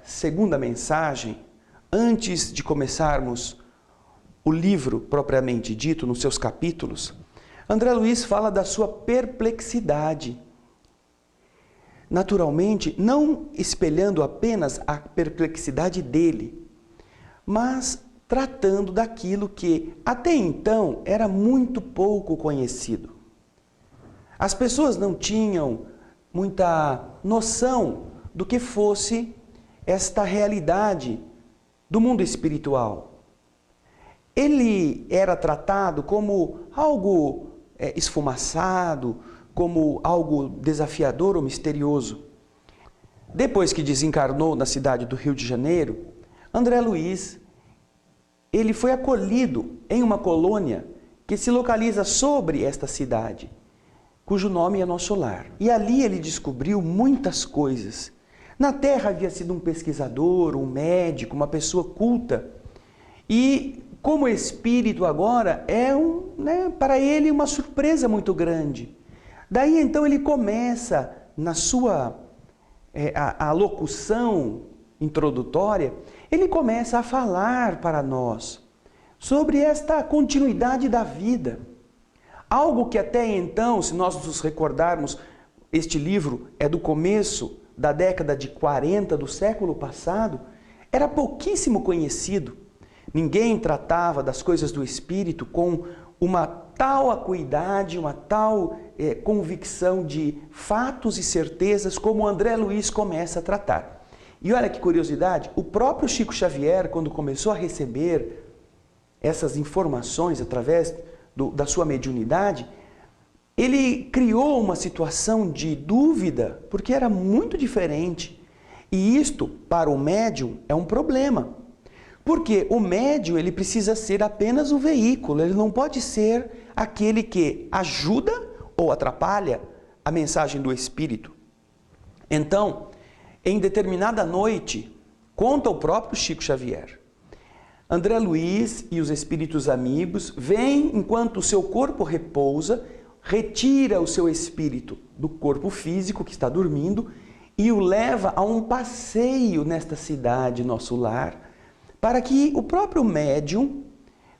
segunda mensagem, antes de começarmos o livro propriamente dito, nos seus capítulos, André Luiz fala da sua perplexidade. Naturalmente, não espelhando apenas a perplexidade dele, mas tratando daquilo que até então era muito pouco conhecido. As pessoas não tinham muita noção do que fosse esta realidade do mundo espiritual. Ele era tratado como algo esfumaçado, como algo desafiador ou misterioso. Depois que desencarnou na cidade do Rio de Janeiro, André Luiz, ele foi acolhido em uma colônia que se localiza sobre esta cidade, cujo nome é Nosso Lar. E ali ele descobriu muitas coisas. Na Terra havia sido um pesquisador, um médico, uma pessoa culta. E como espírito agora, para ele uma surpresa muito grande. Daí então ele começa, na sua a locução introdutória, ele começa a falar para nós sobre esta continuidade da vida. Algo que até então, se nós nos recordarmos, este livro é do começo da década de 40 do século passado, era pouquíssimo conhecido. Ninguém tratava das coisas do espírito com uma tal acuidade, uma tal convicção de fatos e certezas como André Luiz começa a tratar. E olha que curiosidade, o próprio Chico Xavier, quando começou a receber essas informações através da sua mediunidade, ele criou uma situação de dúvida, porque era muito diferente. E isto, para o médium, é um problema. Porque o médium, ele precisa ser apenas o veículo, ele não pode ser aquele que ajuda ou atrapalha a mensagem do Espírito. Então, em determinada noite, conta o próprio Chico Xavier, André Luiz e os espíritos amigos vêm enquanto o seu corpo repousa, retira o seu espírito do corpo físico que está dormindo e o leva a um passeio nesta cidade, Nosso Lar, para que o próprio médium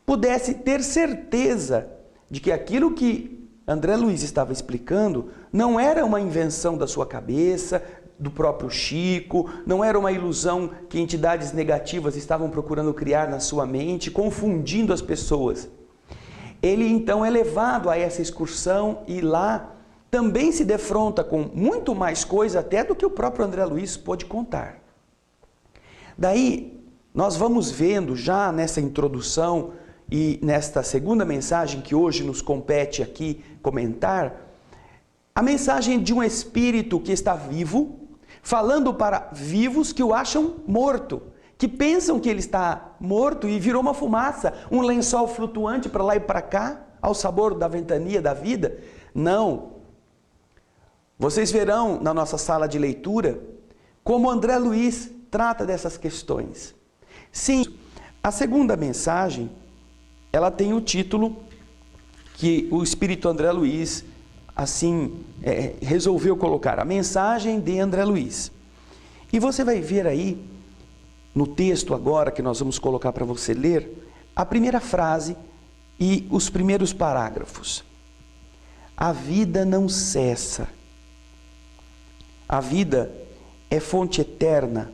pudesse ter certeza de que aquilo que André Luiz estava explicando não era uma invenção da sua cabeça, do próprio Chico, não era uma ilusão que entidades negativas estavam procurando criar na sua mente, confundindo as pessoas. Ele então é levado a essa excursão e lá também se defronta com muito mais coisa até do que o próprio André Luiz pôde contar. Daí nós vamos vendo já nessa introdução e nesta segunda mensagem que hoje nos compete aqui comentar, a mensagem de um espírito que está vivo, falando para vivos que o acham morto, que pensam que ele está morto e virou uma fumaça, um lençol flutuante para lá e para cá, ao sabor da ventania da vida. Não. Vocês verão na nossa sala de leitura como André Luiz trata dessas questões. Sim, a segunda mensagem, ela tem o título que o Espírito André Luiz assim resolveu colocar, a mensagem de André Luiz. E você vai ver aí, no texto agora que nós vamos colocar para você ler, a primeira frase e os primeiros parágrafos. A vida não cessa. A vida é fonte eterna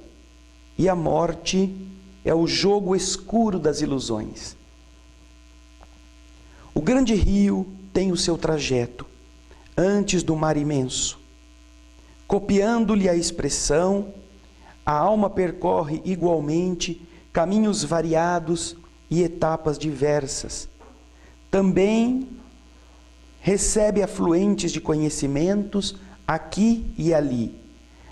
e a morte é o jogo escuro das ilusões. O grande rio tem o seu trajeto antes do mar imenso. Copiando-lhe a expressão, a alma percorre igualmente caminhos variados e etapas diversas. Também recebe afluentes de conhecimentos aqui e ali.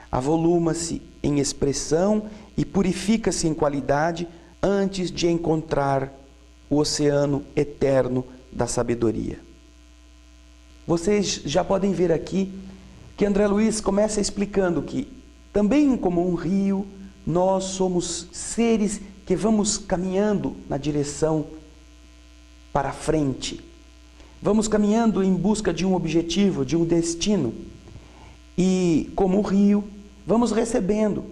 Avoluma-se em expressão e purifica-se em qualidade antes de encontrar o oceano eterno da sabedoria. Vocês já podem ver aqui que André Luiz começa explicando que, também como um rio, nós somos seres que vamos caminhando na direção para frente. Vamos caminhando em busca de um objetivo, de um destino. E, como o rio, vamos recebendo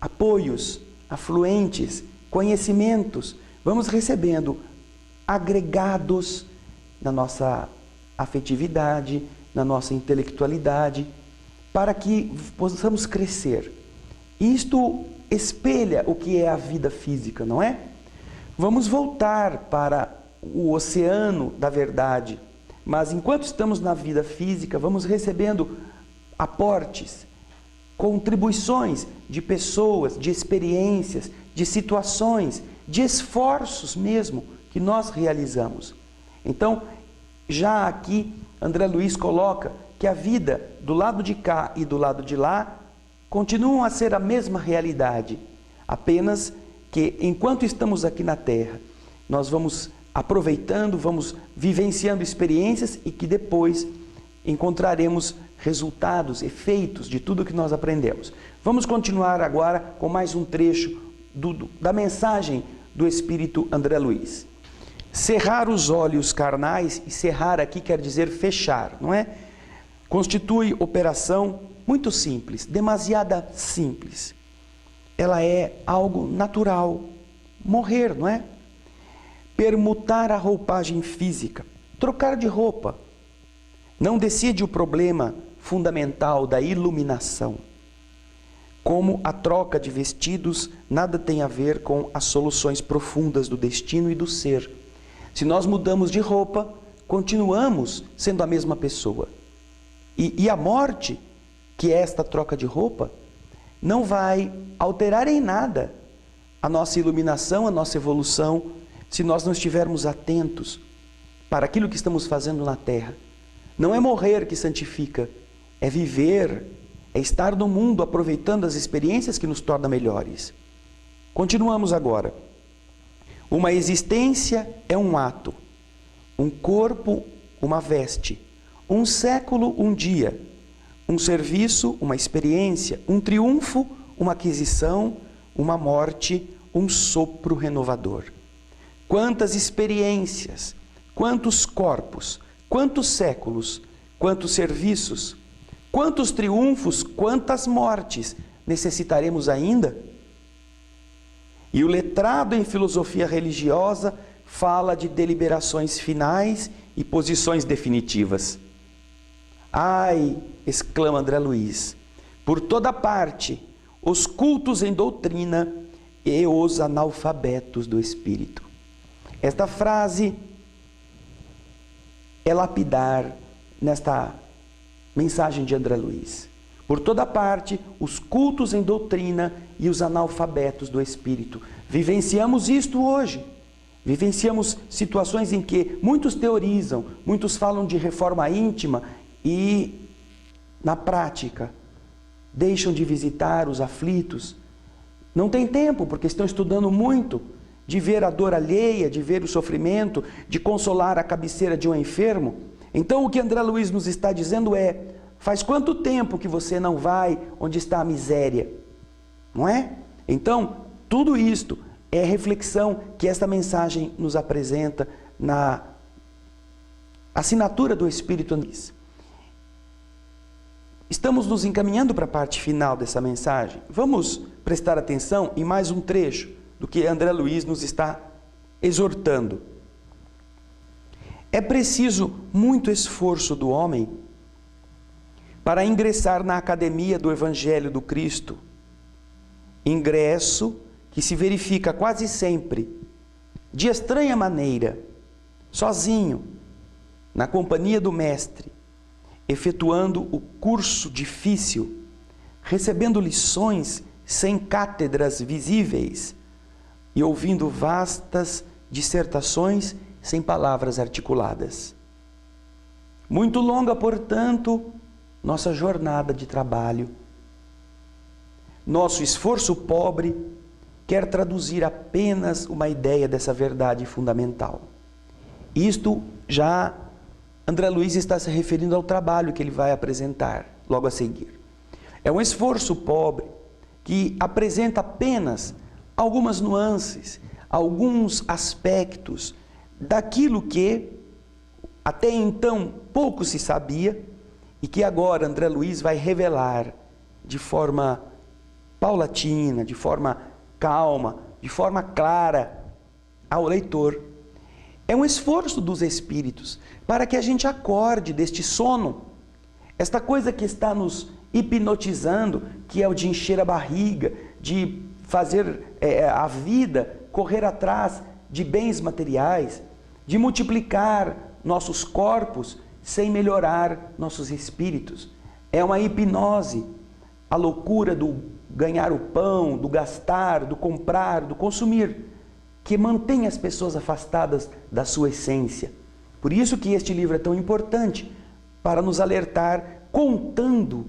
apoios, afluentes, conhecimentos, vamos recebendo agregados na nossa afetividade, na nossa intelectualidade, para que possamos crescer. Isto espelha o que é a vida física, não é? Vamos voltar para o oceano da verdade, mas enquanto estamos na vida física, vamos recebendo aportes, contribuições de pessoas, de experiências, de situações, de esforços mesmo que nós realizamos. Então, já aqui, André Luiz coloca que a vida do lado de cá e do lado de lá continuam a ser a mesma realidade, apenas que enquanto estamos aqui na Terra, nós vamos aproveitando, vamos vivenciando experiências e que depois encontraremos resultados, efeitos de tudo que nós aprendemos. Vamos continuar agora com mais um trecho da mensagem do Espírito André Luiz. Cerrar os olhos carnais, e cerrar aqui quer dizer fechar, não é? Constitui operação muito simples, demasiada simples. Ela é algo natural, morrer, não é? Permutar a roupagem física, trocar de roupa, não decide o problema fundamental da iluminação. Como a troca de vestidos nada tem a ver com as soluções profundas do destino e do ser. Se nós mudamos de roupa, continuamos sendo a mesma pessoa. E a morte, que é esta troca de roupa, não vai alterar em nada a nossa iluminação, a nossa evolução, se nós não estivermos atentos para aquilo que estamos fazendo na Terra. Não é morrer que santifica, é viver, é estar no mundo aproveitando as experiências que nos tornam melhores. Continuamos agora. Uma existência é um ato, um corpo, uma veste, um século, um dia, um serviço, uma experiência, um triunfo, uma aquisição, uma morte, um sopro renovador. Quantas experiências, quantos corpos, quantos séculos, quantos serviços, quantos triunfos, quantas mortes necessitaremos ainda? E o letrado em filosofia religiosa fala de deliberações finais e posições definitivas. Ai, exclama André Luiz, por toda parte, os cultos em doutrina e os analfabetos do espírito. Esta frase é lapidar nesta mensagem de André Luiz. Por toda parte, os cultos em doutrina e os analfabetos do espírito. Vivenciamos isto hoje. Vivenciamos situações em que muitos teorizam, muitos falam de reforma íntima e, na prática, deixam de visitar os aflitos. Não tem tempo, porque estão estudando muito, de ver a dor alheia, de ver o sofrimento, de consolar a cabeceira de um enfermo. Então, o que André Luiz nos está dizendo é: faz quanto tempo que você não vai onde está a miséria? Não é? Então, tudo isto é reflexão que esta mensagem nos apresenta na assinatura do Espírito Andrés. Estamos nos encaminhando para a parte final dessa mensagem. Vamos prestar atenção em mais um trecho do que André Luiz nos está exortando. É preciso muito esforço do homem para ingressar na academia do Evangelho do Cristo, ingresso que se verifica quase sempre, de estranha maneira, sozinho, na companhia do Mestre, efetuando o curso difícil, recebendo lições sem cátedras visíveis e ouvindo vastas dissertações sem palavras articuladas. Muito longa, portanto, nossa jornada de trabalho. Nosso esforço pobre quer traduzir apenas uma ideia dessa verdade fundamental. Isto já André Luiz está se referindo ao trabalho que ele vai apresentar logo a seguir. É um esforço pobre que apresenta apenas algumas nuances, alguns aspectos daquilo que até então pouco se sabia e que agora André Luiz vai revelar de forma paulatina, de forma calma, de forma clara ao leitor. É um esforço dos Espíritos para que a gente acorde deste sono, esta coisa que está nos hipnotizando, que é o de encher a barriga, de fazer a vida correr atrás de bens materiais, de multiplicar nossos corpos sem melhorar nossos espíritos. É uma hipnose, a loucura do ganhar o pão, do gastar, do comprar, do consumir, que mantém as pessoas afastadas da sua essência. Por isso que este livro é tão importante, para nos alertar, contando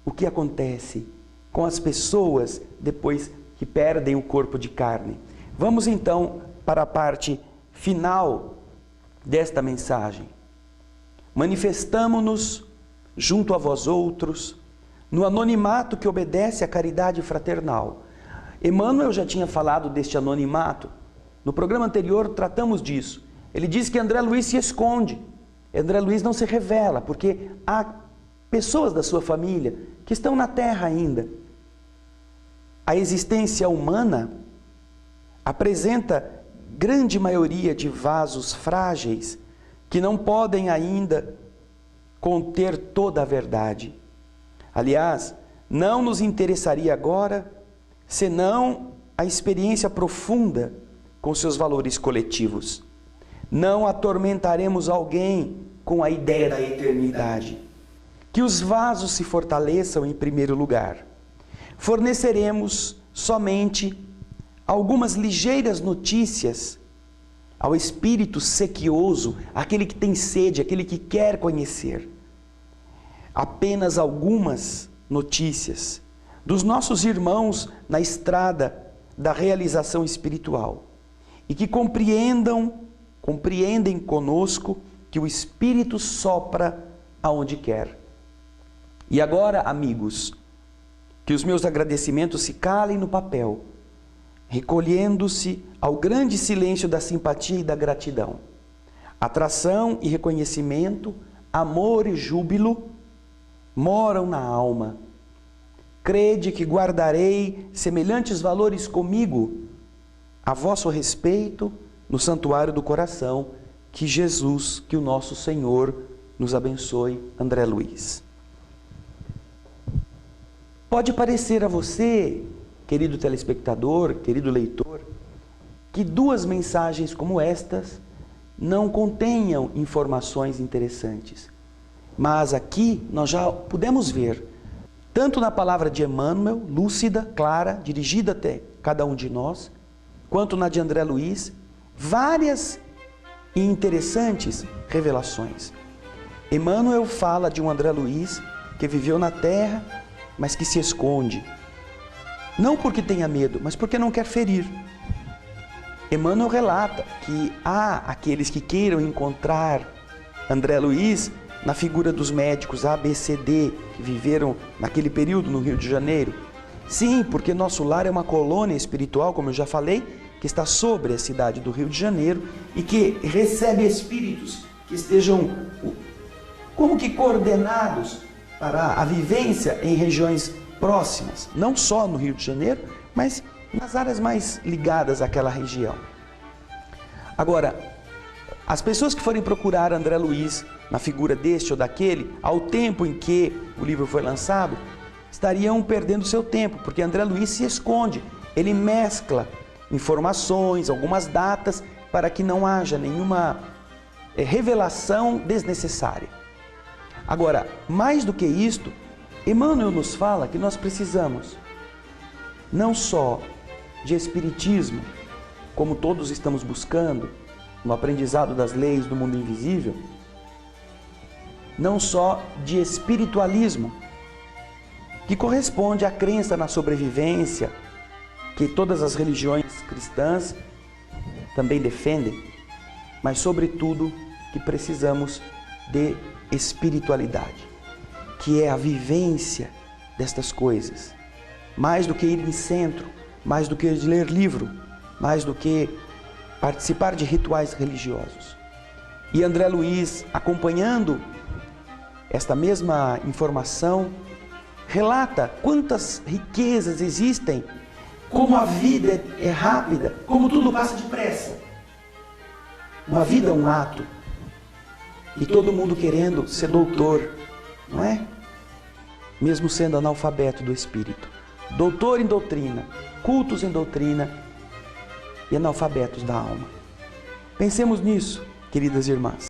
o que acontece com as pessoas depois que perdem o corpo de carne. Vamos então para a parte final desta mensagem. Manifestamo-nos junto a vós outros, no anonimato que obedece à caridade fraternal. Emmanuel já tinha falado deste anonimato. No programa anterior tratamos disso. Ele diz que André Luiz se esconde. André Luiz não se revela, porque há pessoas da sua família que estão na Terra ainda. A existência humana apresenta grande maioria de vasos frágeis que não podem ainda conter toda a verdade. Aliás, não nos interessaria agora senão a experiência profunda com seus valores coletivos. Não atormentaremos alguém com a ideia da eternidade. Que os vasos se fortaleçam em primeiro lugar. Forneceremos somente algumas ligeiras notícias ao espírito sequioso, aquele que tem sede, aquele que quer conhecer. Apenas algumas notícias dos nossos irmãos na estrada da realização espiritual e que compreendem conosco que o Espírito sopra aonde quer. E agora, amigos, que os meus agradecimentos se calem no papel, recolhendo-se ao grande silêncio da simpatia e da gratidão. Atração e reconhecimento, amor e júbilo moram na alma. Crede que guardarei semelhantes valores comigo, a vosso respeito, no santuário do coração. Que Jesus, que o nosso Senhor nos abençoe. André Luiz. Pode parecer a você, querido telespectador, querido leitor, que duas mensagens como estas não contenham informações interessantes. Mas aqui nós já pudemos ver, tanto na palavra de Emmanuel, lúcida, clara, dirigida até cada um de nós, quanto na de André Luiz, várias e interessantes revelações. Emmanuel fala de um André Luiz que viveu na terra, mas que se esconde. Não porque tenha medo, mas porque não quer ferir. Emmanuel relata que há aqueles que queiram encontrar André Luiz na figura dos médicos A, B, C, D, que viveram naquele período no Rio de Janeiro. Sim, porque nosso lar é uma colônia espiritual, como eu já falei, que está sobre a cidade do Rio de Janeiro e que recebe espíritos que estejam como que coordenados para a vivência em regiões próximas, não só no Rio de Janeiro, mas nas áreas mais ligadas àquela região. Agora, as pessoas que forem procurar André Luiz na figura deste ou daquele, ao tempo em que o livro foi lançado, estariam perdendo seu tempo, porque André Luiz se esconde, ele mescla informações, algumas datas, para que não haja nenhuma revelação desnecessária. Agora, mais do que isto, Emmanuel nos fala que nós precisamos não só de espiritismo, como todos estamos buscando, no aprendizado das leis do mundo invisível, não só de espiritualismo, que corresponde à crença na sobrevivência, que todas as religiões cristãs também defendem, mas sobretudo que precisamos de espiritualidade, que é a vivência destas coisas, mais do que ir em centro, mais do que ler livro, mais do que participar de rituais religiosos. E André Luiz, acompanhando esta mesma informação, relata quantas riquezas existem, como a vida é rápida, como tudo passa depressa. Uma vida é um ato. E todo mundo querendo ser doutor, não é? Mesmo sendo analfabeto do espírito. Doutor em doutrina, cultos em doutrina e analfabetos da alma. Pensemos nisso, queridas irmãs.